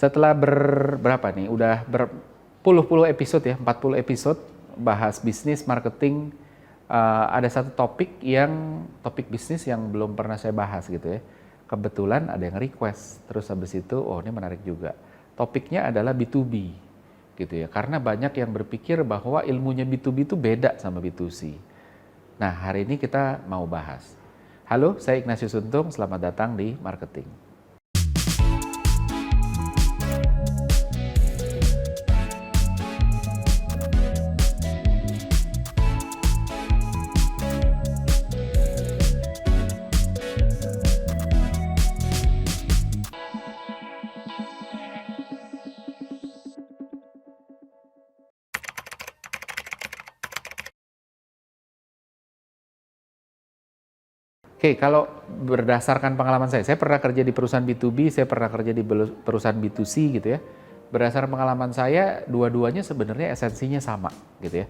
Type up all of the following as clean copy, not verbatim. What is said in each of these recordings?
Setelah berapa nih? Udah berpuluh-puluh episode ya, 40 episode bahas bisnis, marketing. Ada satu topik bisnis yang belum pernah saya bahas gitu ya. Kebetulan ada yang request, terus habis itu, oh ini menarik juga. Topiknya adalah B2B gitu ya. Karena banyak yang berpikir bahwa ilmunya B2B itu beda sama B2C. Nah, hari ini kita mau bahas. Halo, saya Ignatius Untung, selamat datang di Marketing. Oke, kalau berdasarkan pengalaman saya pernah kerja di perusahaan B2B, saya pernah kerja di perusahaan B2C gitu ya. Berdasarkan pengalaman saya, dua-duanya sebenarnya esensinya sama gitu ya.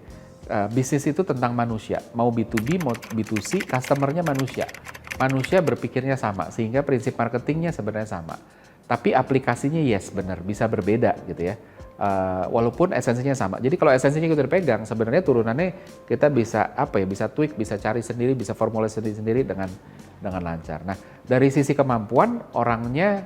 Bisnis itu tentang manusia, mau B2B, mau B2C, customer-nya manusia. Manusia berpikirnya sama, sehingga prinsip marketingnya sebenarnya sama. Tapi aplikasinya yes, benar, bisa berbeda gitu ya. Walaupun esensinya sama. Jadi kalau esensinya kita dipegang, sebenarnya turunannya kita bisa bisa tweak, bisa cari sendiri, bisa formulasi sendiri dengan lancar. Nah, dari sisi kemampuan orangnya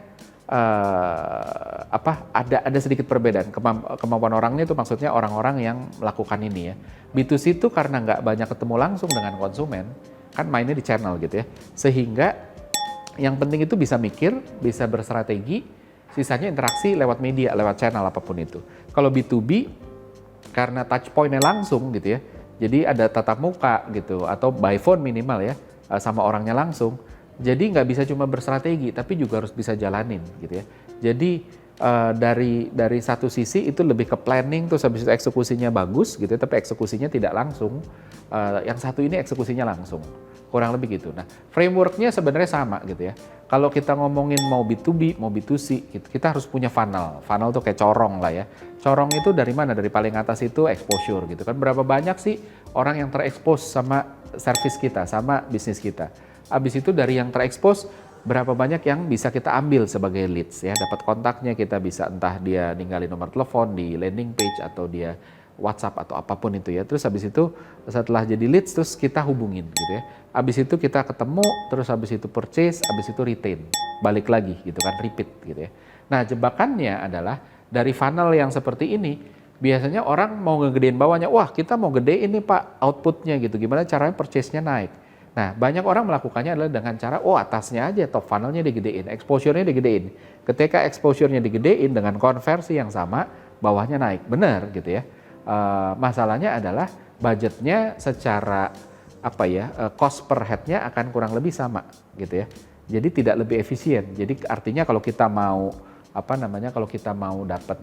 ada sedikit perbedaan. Kemampuan orangnya itu maksudnya orang-orang yang melakukan ini ya. B2C itu karena nggak banyak ketemu langsung dengan konsumen, kan mainnya di channel gitu ya. Sehingga yang penting itu bisa mikir, bisa berstrategi, sisanya interaksi lewat media, lewat channel apapun itu. Kalau B2B, karena touch point-nya langsung gitu ya, jadi ada tatap muka gitu, atau by phone minimal ya, sama orangnya langsung. Jadi nggak bisa cuma berstrategi, tapi juga harus bisa jalanin gitu ya. Jadi dari satu sisi itu lebih ke planning, terus habis itu eksekusinya bagus gitu ya, tapi eksekusinya tidak langsung. Yang satu ini eksekusinya langsung. Kurang lebih gitu. Nah, framework-nya sebenarnya sama gitu ya. Kalau kita ngomongin mau B2B, mau B2C, gitu, kita harus punya funnel. Funnel tuh kayak corong lah ya. Corong itu dari mana? Dari paling atas itu exposure gitu kan. Berapa banyak sih orang yang terekspos sama service kita, sama bisnis kita. Habis itu dari yang terekspos, berapa banyak yang bisa kita ambil sebagai leads ya. Dapat kontaknya, kita bisa entah dia ninggalin nomor telepon di landing page atau dia WhatsApp atau apapun itu ya. Terus habis itu setelah jadi leads terus kita hubungin gitu ya. Habis itu kita ketemu, terus habis itu purchase, habis itu retain. Balik lagi gitu kan, repeat gitu ya. Nah, jebakannya adalah dari funnel yang seperti ini, biasanya orang mau ngegedein bawahnya, wah kita mau gedein nih Pak outputnya gitu. Gimana caranya purchase-nya naik? Nah, banyak orang melakukannya adalah dengan cara, atasnya aja top funnelnya digedein, exposure-nya digedein. Ketika exposure-nya digedein dengan konversi yang sama, bawahnya naik. Benar gitu ya. Masalahnya adalah budgetnya secara cost per head-nya akan kurang lebih sama gitu ya. Jadi tidak lebih efisien. Jadi artinya kalau kita mau kalau kita mau dapat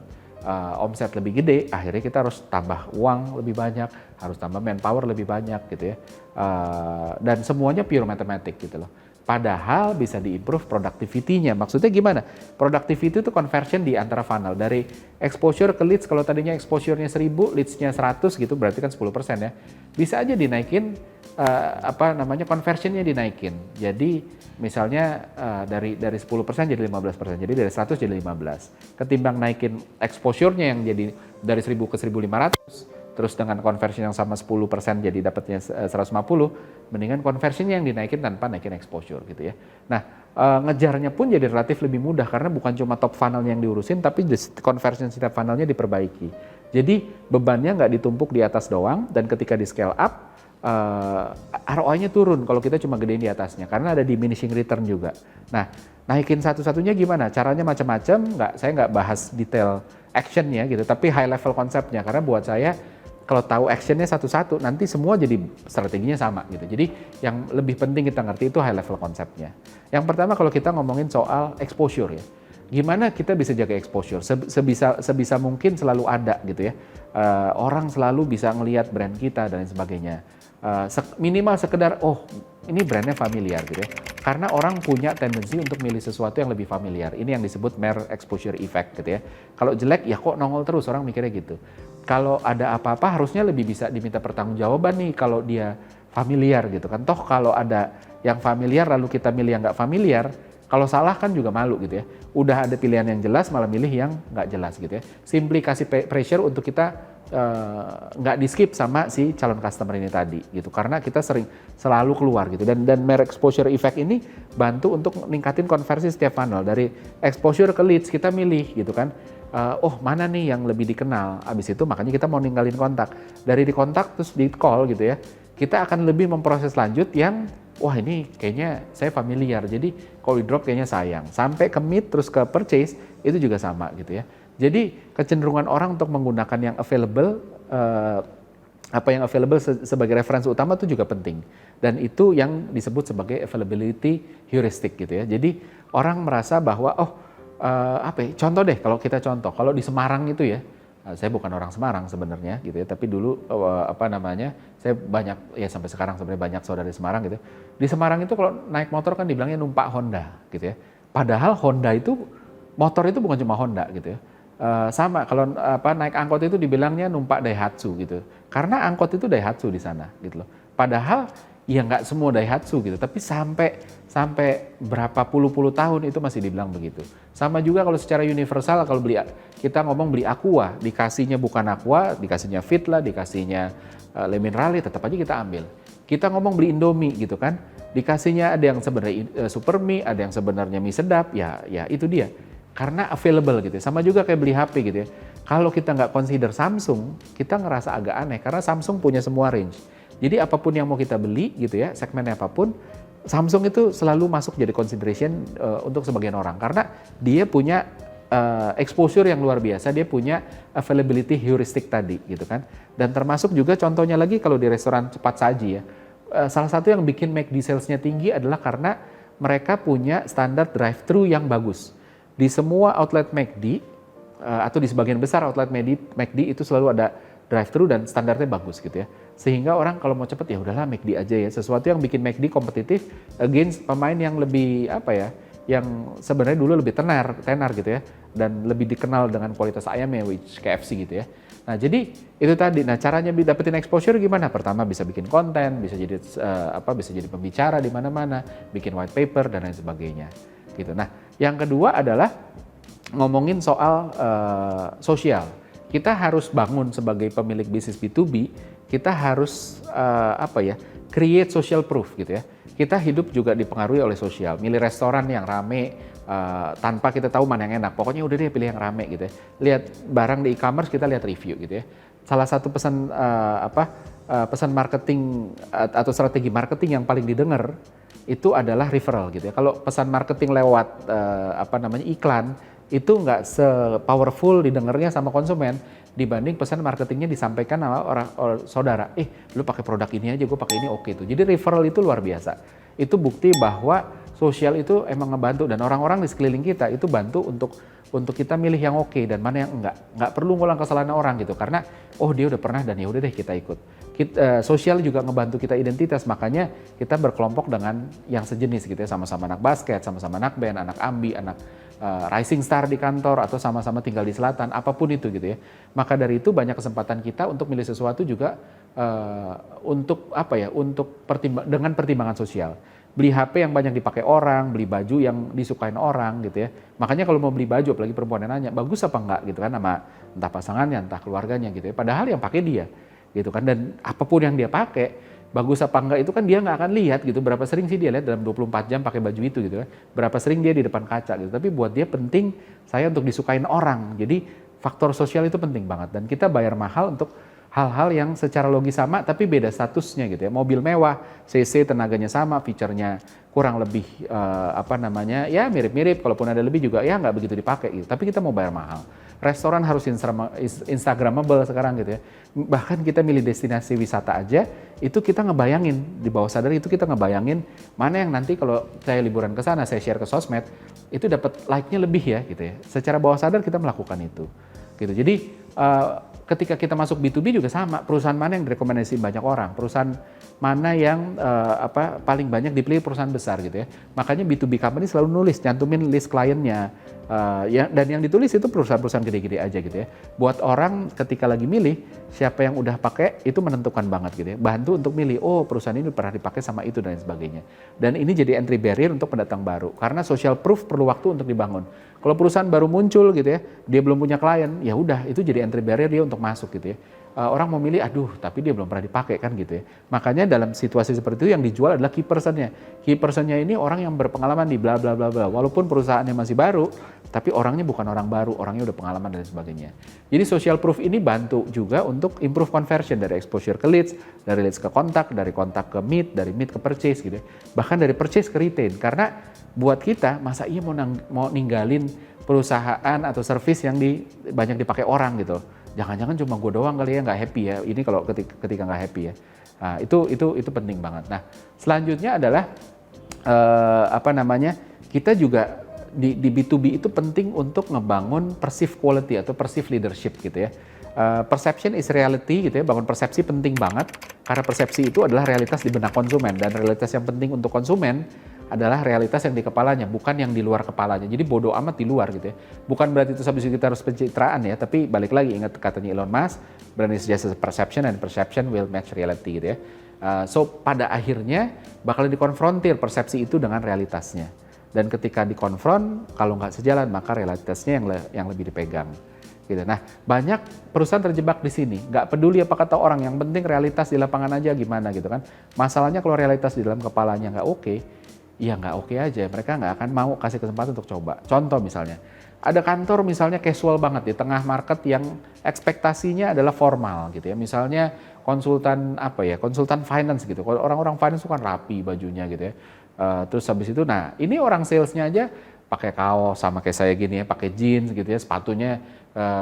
omset lebih gede, akhirnya kita harus tambah uang lebih banyak, harus tambah manpower lebih banyak gitu ya. Dan semuanya pure mathematics gitu loh. Padahal bisa diimprove productivity-nya. Maksudnya gimana? Productivity itu conversion di antara funnel. Dari exposure ke leads, kalau tadinya exposure-nya 1000, leads-nya 100 gitu, berarti kan 10% ya. Bisa aja dinaikin, conversion-nya dinaikin. Jadi misalnya dari 10% jadi 15%. Jadi dari 100 jadi 15. Ketimbang naikin exposure-nya yang jadi dari 1000 ke 1500, terus dengan conversion yang sama 10% jadi dapatnya 150, mendingan conversionnya yang dinaikin tanpa naikin exposure gitu ya. Nah, ngejarnya pun jadi relatif lebih mudah karena bukan cuma top funnel yang diurusin, tapi conversion setiap funnelnya diperbaiki. Jadi bebannya nggak ditumpuk di atas doang, dan ketika di scale up, ROI-nya turun kalau kita cuma gedein di atasnya, karena ada diminishing return juga. Nah, naikin satu-satunya gimana? Caranya macam-macam, saya nggak bahas detail action-nya gitu, tapi high level konsepnya, karena buat saya, kalau tahu actionnya satu-satu, nanti semua jadi strateginya sama gitu. Jadi yang lebih penting kita ngerti itu high level konsepnya. Yang pertama kalau kita ngomongin soal exposure ya, gimana kita bisa jaga exposure? Sebisa mungkin selalu ada gitu ya. Orang selalu bisa ngelihat brand kita dan lain sebagainya. Minimal sekedar, ini brandnya familiar gitu ya. Karena orang punya tendensi untuk milih sesuatu yang lebih familiar. Ini yang disebut mere exposure effect gitu ya. Kalau jelek, ya kok nongol terus, orang mikirnya gitu. Kalau ada apa-apa harusnya lebih bisa diminta pertanggungjawaban nih kalau dia familiar gitu kan. Toh kalau ada yang familiar lalu kita milih yang nggak familiar, Kalau salah kan juga malu gitu ya. Udah ada pilihan yang jelas malah milih yang nggak jelas gitu ya. Simply kasih pressure untuk kita nggak di skip sama si calon customer ini tadi gitu, karena kita sering selalu keluar gitu, dan mere exposure effect ini bantu untuk ningkatin konversi setiap funnel. Dari exposure ke leads kita milih gitu kan, oh mana nih yang lebih dikenal, abis itu makanya kita mau ninggalin kontak. Dari di kontak terus di call gitu ya, kita akan lebih memproses lanjut yang wah ini kayaknya saya familiar, jadi kalau di drop kayaknya sayang, sampai ke meet terus ke purchase itu juga sama gitu ya. Jadi kecenderungan orang untuk menggunakan yang available, yang available sebagai referensi utama itu juga penting. Dan itu yang disebut sebagai availability heuristic gitu ya. Jadi orang merasa bahwa contoh deh, kalau kita contoh, kalau di Semarang itu ya, saya bukan orang Semarang sebenarnya gitu ya, tapi dulu saya banyak ya, sampai sekarang sebenarnya banyak saudara di Semarang gitu. Di Semarang itu kalau naik motor kan dibilangnya numpak Honda gitu ya. Padahal Honda itu, motor itu bukan cuma Honda gitu ya. Sama kalau naik angkot itu dibilangnya numpak Daihatsu gitu. Karena angkot itu Daihatsu di sana gitu loh. Padahal ya nggak semua Daihatsu gitu, tapi sampai berapa puluh tahun itu masih dibilang begitu. Sama juga kalau secara universal, kalau kita ngomong beli Aqua, dikasihnya bukan Aqua, dikasihnya Fit lah, dikasihnya Le Minerale, tetap aja kita ambil. Kita ngomong beli Indomie gitu kan, dikasihnya ada yang sebenarnya Super Mie, ada yang sebenarnya mie sedap, ya itu dia. Karena available gitu ya. Sama juga kayak beli HP gitu ya. Kalau kita nggak consider Samsung, kita ngerasa agak aneh karena Samsung punya semua range. Jadi apapun yang mau kita beli gitu ya, segmennya apapun, Samsung itu selalu masuk jadi consideration untuk sebagian orang. Karena dia punya exposure yang luar biasa, dia punya availability heuristic tadi gitu kan. Dan termasuk juga contohnya lagi kalau di restoran cepat saji ya, salah satu yang bikin McD sales-nya tinggi adalah karena mereka punya standar drive-thru yang bagus. Di semua outlet McD atau di sebagian besar outlet McD itu selalu ada drive-thru dan standarnya bagus gitu ya. Sehingga orang kalau mau cepet ya udahlah McD aja ya. Sesuatu yang bikin McD kompetitif against pemain yang lebih yang sebenarnya dulu lebih tenar gitu ya, dan lebih dikenal dengan kualitas ayamnya, which KFC gitu ya. Nah jadi itu tadi. Nah caranya dapetin exposure gimana? Pertama bisa bikin konten, bisa jadi pembicara di mana-mana, bikin white paper dan lain sebagainya. Gitu. Nah, yang kedua adalah ngomongin soal sosial. Kita harus bangun sebagai pemilik bisnis B2B, kita harus create social proof gitu ya. Kita hidup juga dipengaruhi oleh sosial. Milih restoran yang rame tanpa kita tahu mana yang enak. Pokoknya udah deh pilih yang rame gitu ya. Lihat barang di e-commerce, kita lihat review gitu ya. Salah satu pesan marketing atau strategi marketing yang paling didengar itu adalah referral gitu ya. Kalau pesan marketing lewat iklan itu nggak se-powerful didengarnya sama konsumen dibanding pesan marketingnya disampaikan sama orang saudara. Lu pakai produk ini aja, gue pakai ini oke tuh. Jadi referral itu luar biasa. Itu bukti bahwa sosial itu emang ngebantu, dan orang-orang di sekeliling kita itu bantu untuk kita milih yang oke dan mana yang enggak. Nggak perlu ngulang kesalahan orang gitu, karena dia udah pernah dan ya udah deh kita ikut. Sosial juga ngebantu kita identitas, makanya kita berkelompok dengan yang sejenis gitu ya, sama-sama anak basket, sama-sama anak band, anak ambi, anak rising star di kantor, atau sama-sama tinggal di selatan, apapun itu gitu ya. Maka dari itu banyak kesempatan kita untuk milih sesuatu juga dengan pertimbangan sosial. Beli HP yang banyak dipakai orang, beli baju yang disukain orang gitu ya. Makanya kalau mau beli baju, apalagi perempuan yang nanya, bagus apa enggak gitu kan, sama entah pasangannya, entah keluarganya gitu ya. Padahal yang pakai dia gitu kan, dan apapun yang dia pakai, bagus apa enggak itu kan dia nggak akan lihat gitu. Berapa sering sih dia lihat dalam 24 jam pakai baju itu gitu kan. Berapa sering dia di depan kaca gitu. Tapi buat dia penting saya untuk disukain orang. Jadi faktor sosial itu penting banget, dan kita bayar mahal untuk hal-hal yang secara logis sama tapi beda statusnya gitu ya. Mobil mewah, CC tenaganya sama, fiturnya kurang lebih ya mirip-mirip, kalaupun ada lebih juga ya nggak begitu dipakai gitu. Tapi kita mau bayar mahal. Restoran harus instagramable sekarang gitu ya. Bahkan kita milih destinasi wisata aja, itu kita ngebayangin, di bawah sadar itu kita ngebayangin mana yang nanti kalau saya liburan ke sana, saya share ke sosmed, itu dapat like-nya lebih ya gitu ya. Secara bawah sadar kita melakukan itu. Gitu. Jadi ketika kita masuk B2B juga sama, perusahaan mana yang direkomendasi banyak orang, perusahaan mana yang paling banyak dipilih perusahaan besar gitu ya. Makanya B2B company selalu nulis, nyantumin list kliennya, dan yang ditulis itu perusahaan-perusahaan gede-gede aja gitu ya. Buat orang ketika lagi milih, siapa yang udah pakai itu menentukan banget gitu ya. Bantu untuk milih, oh perusahaan ini pernah dipakai sama itu dan sebagainya. Dan ini jadi entry barrier untuk pendatang baru, karena social proof perlu waktu untuk dibangun. Kalau perusahaan baru muncul gitu ya, dia belum punya klien, ya udah itu jadi entry barrier dia untuk masuk gitu ya. Orang mau milih, aduh tapi dia belum pernah dipakai kan gitu ya. Makanya dalam situasi seperti itu yang dijual adalah key personnya. Key personnya ini orang yang berpengalaman di bla bla bla bla. Walaupun perusahaannya masih baru, tapi orangnya bukan orang baru, orangnya udah pengalaman dan sebagainya. Jadi social proof ini bantu juga untuk improve conversion dari exposure ke leads, dari leads ke kontak, dari kontak ke meet, dari meet ke purchase gitu ya. Bahkan dari purchase ke retain. Karena buat kita, masa iya mau ninggalin perusahaan atau service yang banyak dipakai orang gitu. Jangan-jangan cuma gue doang kali ya nggak happy ya. Ini kalau ketika nggak happy ya. Nah, itu penting banget. Nah, selanjutnya adalah kita juga di B2B itu penting untuk ngebangun perceived quality atau perceived leadership gitu ya. Perception is reality gitu ya. Bangun persepsi penting banget karena persepsi itu adalah realitas di benak konsumen, dan realitas yang penting untuk konsumen adalah realitas yang di kepalanya, bukan yang di luar kepalanya. Jadi bodoh amat di luar gitu ya. Bukan berarti itu habis itu kita harus pencitraan ya, tapi balik lagi ingat katanya Elon Musk, brand is just a perception and perception will match reality gitu ya. So pada akhirnya bakal dikonfrontir persepsi itu dengan realitasnya. Dan ketika dikonfront, kalau nggak sejalan maka realitasnya yang lebih dipegang. Gitu. Nah, banyak perusahaan terjebak di sini. Nggak peduli apa kata orang, yang penting realitas di lapangan aja gimana gitu kan. Masalahnya kalau realitas di dalam kepalanya nggak oke, ya nggak oke aja. Mereka nggak akan mau kasih kesempatan untuk coba. Contoh misalnya, ada kantor misalnya casual banget di tengah market yang ekspektasinya adalah formal gitu ya. Misalnya konsultan konsultan finance gitu. Kalau orang-orang finance itu kan rapi bajunya gitu ya. Terus habis itu, nah ini orang salesnya aja pakai kaos sama kayak saya gini ya, pakai jeans gitu ya, sepatunya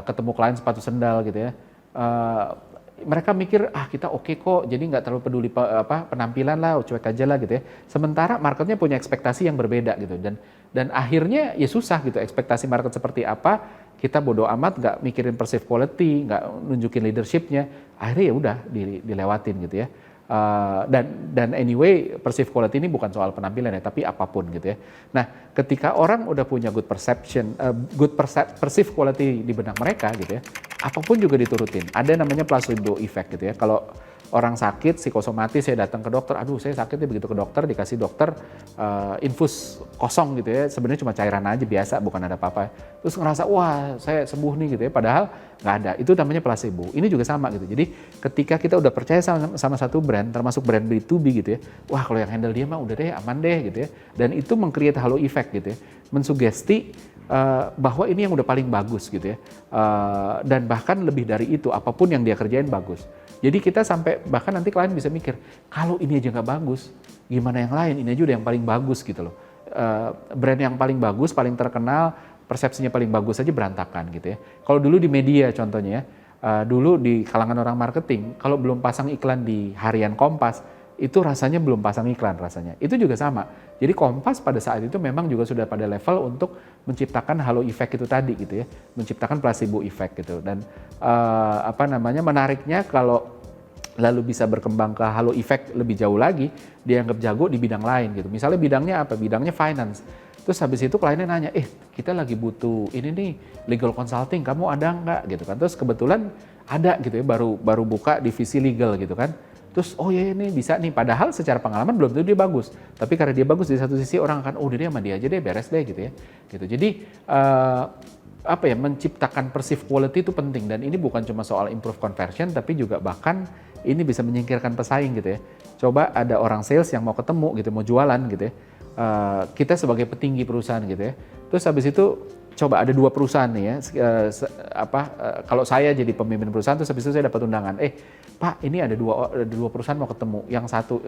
ketemu klien sepatu sendal gitu ya. Mereka mikir kita oke kok, jadi nggak terlalu peduli penampilan lah, cuek aja lah gitu ya. Sementara marketnya punya ekspektasi yang berbeda gitu, dan akhirnya ya susah gitu, ekspektasi market seperti apa, kita bodo amat, nggak mikirin perceived quality, nggak nunjukin leadershipnya, akhirnya ya udah dilewatin gitu ya. Dan anyway, perceived quality ini bukan soal penampilan ya, tapi apapun gitu ya. Nah, ketika orang udah punya good perceived quality di benak mereka gitu ya, apapun juga diturutin. Ada namanya placebo effect gitu ya. Kalau orang sakit psikosomatis, saya datang ke dokter, aduh saya sakit ya, begitu ke dokter dikasih dokter infus kosong gitu ya, sebenarnya cuma cairan aja biasa, bukan ada apa-apa. Terus ngerasa wah saya sembuh nih gitu ya, padahal nggak ada. Itu namanya placebo. Ini juga sama gitu. Jadi ketika kita udah percaya sama satu brand, termasuk brand B2B gitu ya, wah kalau yang handle dia mah udah deh aman deh gitu ya. Dan itu meng-create halo effect gitu ya, mensugesti bahwa ini yang udah paling bagus gitu ya, dan bahkan lebih dari itu, apapun yang dia kerjain bagus. Jadi kita sampai bahkan nanti klien bisa mikir, kalau ini aja nggak bagus, gimana yang lain? Ini aja udah yang paling bagus gitu loh. Brand yang paling bagus, paling terkenal, persepsinya paling bagus aja berantakan gitu ya. Kalau dulu di media contohnya ya, dulu di kalangan orang marketing, kalau belum pasang iklan di harian Kompas, itu rasanya belum pasang iklan rasanya. Itu juga sama. Jadi Kompas pada saat itu memang juga sudah pada level untuk menciptakan halo effect itu tadi gitu ya, menciptakan placebo effect gitu. Dan menariknya kalau lalu bisa berkembang ke halo effect lebih jauh lagi, dianggap jago di bidang lain gitu. Misalnya bidangnya apa? Bidangnya finance. Terus habis itu kliennya nanya, kita lagi butuh ini nih legal consulting, kamu ada nggak gitu kan? Terus kebetulan ada gitu ya, baru buka divisi legal gitu kan. Terus ya ini bisa nih, padahal secara pengalaman belum tentu dia bagus, tapi karena dia bagus di satu sisi orang akan dia sama dia aja deh, beres deh gitu ya. Gitu. Jadi menciptakan perceived quality itu penting, dan ini bukan cuma soal improve conversion, tapi juga bahkan ini bisa menyingkirkan pesaing gitu ya. Coba ada orang sales yang mau ketemu gitu, mau jualan gitu ya. Kita sebagai petinggi perusahaan gitu ya. Terus habis itu coba ada 2 perusahaan nih ya, kalau saya jadi pemimpin perusahaan, terus habis itu saya dapat undangan, Pak ini ada dua perusahaan mau ketemu, yang satu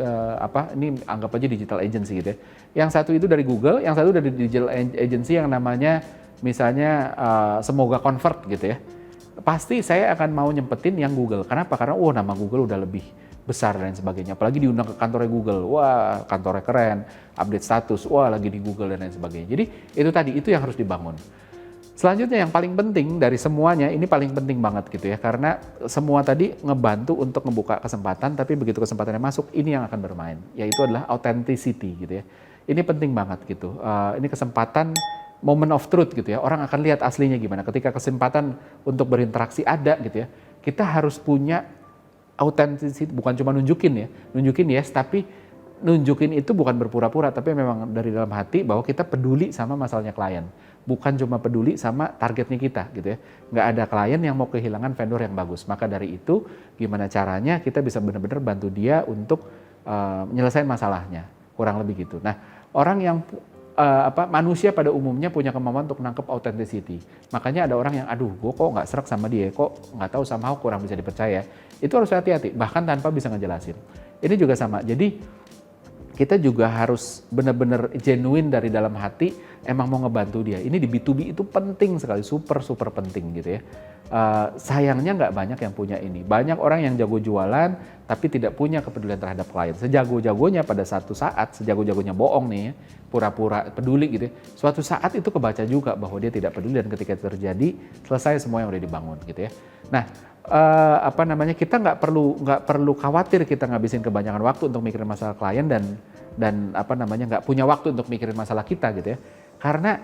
ini anggap aja digital agency gitu ya, yang satu itu dari Google, yang satu dari digital agency yang namanya misalnya semoga convert gitu ya. Pasti saya akan mau nyempetin yang Google. Kenapa? Karena nama Google udah lebih besar dan sebagainya. Apalagi diundang ke kantornya Google, wah kantornya keren, update status, wah lagi di Google dan lain sebagainya. Jadi itu tadi, itu yang harus dibangun. Selanjutnya yang paling penting dari semuanya, ini paling penting banget gitu ya, karena semua tadi ngebantu untuk membuka kesempatan, tapi begitu kesempatannya masuk, ini yang akan bermain, yaitu adalah authenticity gitu ya. Ini penting banget gitu, ini kesempatan moment of truth gitu ya, orang akan lihat aslinya gimana. Ketika kesempatan untuk berinteraksi ada gitu ya, kita harus punya authenticity, bukan cuma nunjukin yes, tapi nunjukin itu bukan berpura-pura, tapi memang dari dalam hati bahwa kita peduli sama masalahnya klien. Bukan cuma peduli sama targetnya kita gitu ya. Nggak ada klien yang mau kehilangan vendor yang bagus. Maka dari itu gimana caranya kita bisa benar-benar bantu dia untuk menyelesaikan masalahnya. Kurang lebih gitu. Nah, orang yang manusia pada umumnya punya kemampuan untuk nangkep authenticity. Makanya ada orang yang, aduh, gue kok nggak serak sama dia, kok nggak tahu somehow kurang bisa dipercaya. Itu harus hati-hati, bahkan tanpa bisa ngejelasin. Ini juga sama. Jadi kita juga harus benar-benar genuine dari dalam hati, emang mau ngebantu dia. Ini di B2B itu penting sekali, super penting gitu ya. Sayangnya nggak banyak yang punya ini. Banyak orang yang jago jualan, tapi tidak punya kepedulian terhadap klien. Sejago-jagonya pada satu saat, sejago-jagonya bohong nih ya, pura-pura peduli gitu ya. Suatu saat itu kebaca juga bahwa dia tidak peduli, dan ketika itu terjadi, selesai semua yang udah dibangun gitu ya. Nah, kita nggak perlu khawatir kita ngabisin kebanyakan waktu untuk mikirin masalah klien dan nggak punya waktu untuk mikirin masalah kita gitu ya. Karena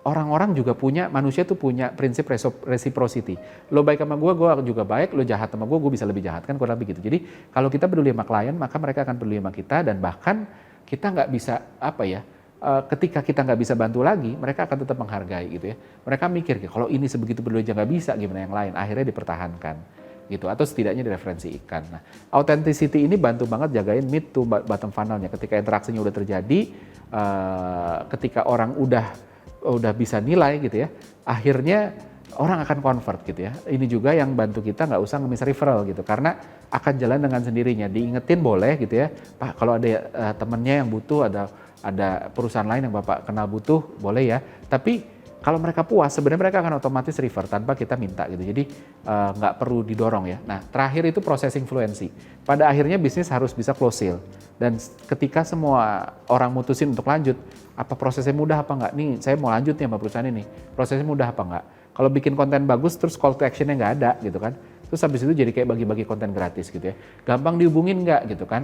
orang-orang juga manusia tuh punya prinsip reciprocity. Lo baik sama gue juga baik, lo jahat sama gue bisa lebih jahat, kan kurang lebih gitu. Jadi kalau kita peduli sama klien, maka mereka akan peduli sama kita, dan bahkan kita nggak bisa ketika kita nggak bisa bantu lagi, mereka akan tetap menghargai gitu ya. Mereka mikir, kalau ini sebegitu peduli aja nggak bisa, gimana yang lain? Akhirnya dipertahankan gitu, atau setidaknya direferensikan. Nah, authenticity ini bantu banget jagain mid to bottom funnelnya. Ketika interaksinya udah terjadi, ketika orang udah bisa nilai gitu ya, akhirnya orang akan convert gitu ya. Ini juga yang bantu kita nggak usah ngemis referral gitu, karena akan jalan dengan sendirinya. Diingetin boleh gitu ya, Pak, kalau ada temennya yang butuh, ada perusahaan lain yang Bapak kenal butuh, boleh ya. Tapi kalau mereka puas, sebenarnya mereka akan otomatis refer tanpa kita minta gitu. Jadi nggak perlu didorong ya. Nah, terakhir itu processing fluency. Pada akhirnya bisnis harus bisa close sale. Dan ketika semua orang mutusin untuk lanjut, apa prosesnya mudah apa nggak? Nih, saya mau lanjut nih sama perusahaan ini. Prosesnya mudah apa nggak? Kalau bikin konten bagus, terus call to action-nya nggak ada gitu kan. Terus habis itu jadi kayak bagi-bagi konten gratis gitu ya. Gampang dihubungin nggak gitu kan.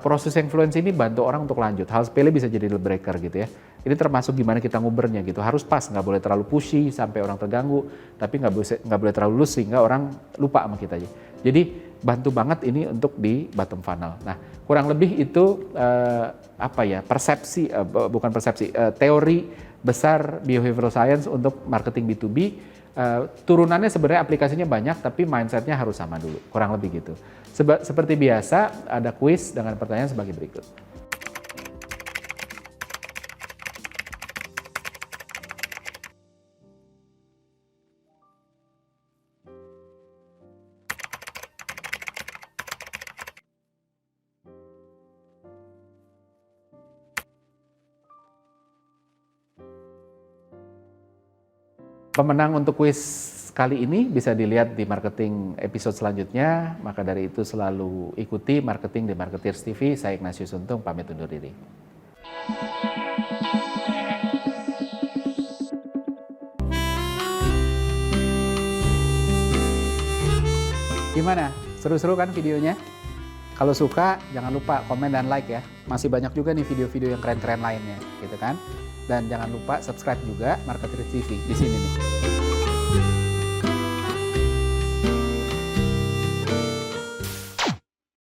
Proses influencer ini bantu orang untuk lanjut. Hal sepele bisa jadi deal breaker gitu ya. Ini termasuk gimana kita ngubernya gitu. Harus pas, nggak boleh terlalu pushy sampai orang terganggu. Tapi nggak boleh terlalu loose sehingga orang lupa sama kita aja. Jadi bantu banget ini untuk di bottom funnel. Nah, kurang lebih itu teori besar behavioral science untuk marketing B2B. Turunannya sebenarnya aplikasinya banyak, tapi mindsetnya harus sama dulu, kurang lebih gitu. Seperti biasa, ada kuis dengan pertanyaan sebagai berikut. Pemenang untuk kuis kali ini bisa dilihat di marketing episode selanjutnya. Maka dari itu selalu ikuti marketing di Marketeers TV. Saya Ignatius Untung, pamit undur diri. Gimana? Seru-seru kan videonya? Kalau suka, jangan lupa komen dan like ya. Masih banyak juga nih video-video yang keren-keren lainnya, gitu kan? Dan jangan lupa subscribe juga Marketeers TV di sini nih.